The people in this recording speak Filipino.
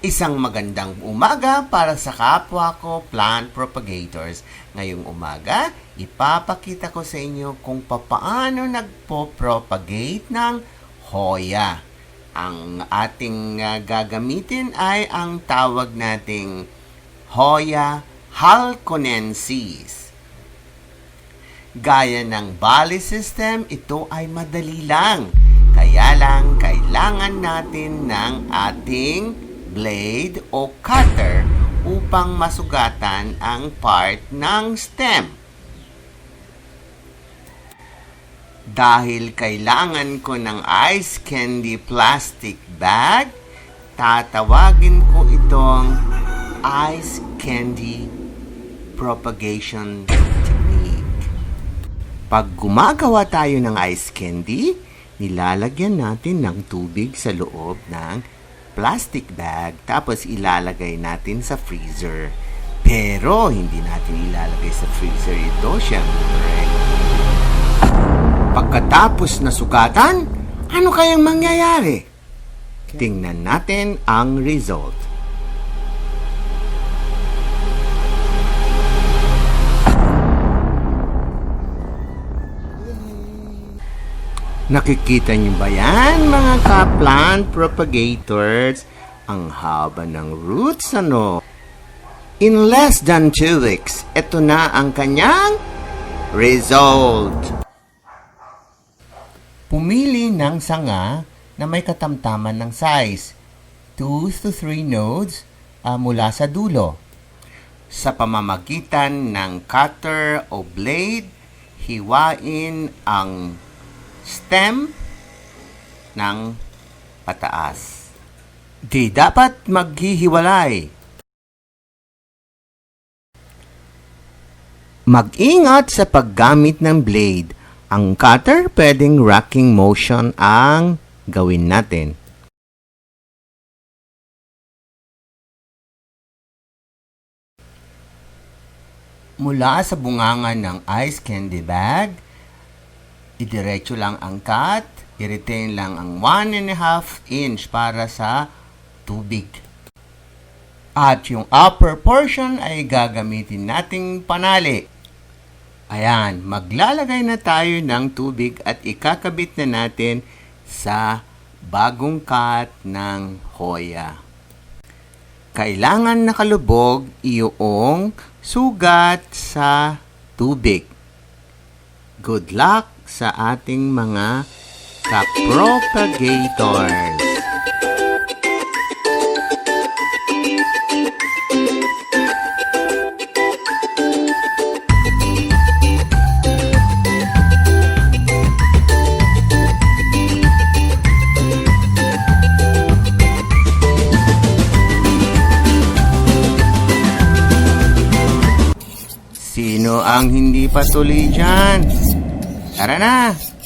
Isang magandang umaga para sa kapwa ko plant propagators. Ngayong umaga, ipapakita ko sa inyo kung paano nagpo-propagate ng Hoya. Ang ating gagamitin ay ang tawag nating Hoya halconensis. Gaya ng Bali system, ito ay madali lang. Kaya lang, kailangan natin ng ating blade o cutter upang masugatan ang part ng stem. Dahil kailangan ko ng ice candy plastic bag, tatawagin ko itong ice candy propagation technique. Pag gumagawa tayo ng ice candy, nilalagyan natin ng tubig sa loob ng plastic bag, tapos ilalagay natin sa freezer. Pero hindi natin ilalagay sa freezer ito, syempre. Pagkatapos na sugatan, ano kayang mangyayari? Tingnan natin ang result. Nakikita niyo ba yan, mga ka-plant propagators? Ang haba ng roots, ano? In less than 2 weeks, ito na ang kanyang result. Pumili ng sanga na may katamtaman ng size, 2 to 3 nodes mula sa dulo. Sa pamamagitan ng cutter o blade, hiwain ang stem ng pataas. Di dapat maghihiwalay. Mag-ingat sa paggamit ng blade. Ang cutter, pwedeng rocking motion ang gawin natin. Mula sa bunganga ng ice candy bag, idiretso lang ang cut, i-retain lang ang 1.5 inch para sa tubig. At yung upper portion ay gagamitin nating panali. Ayan, maglalagay na tayo ng tubig at ikakabit na natin sa bagong cut ng Hoya. Kailangan nakalubog iyong sugat sa tubig. Good luck sa ating mga ka-propagators. Sino ang hindi patuloy dyan? Tara na!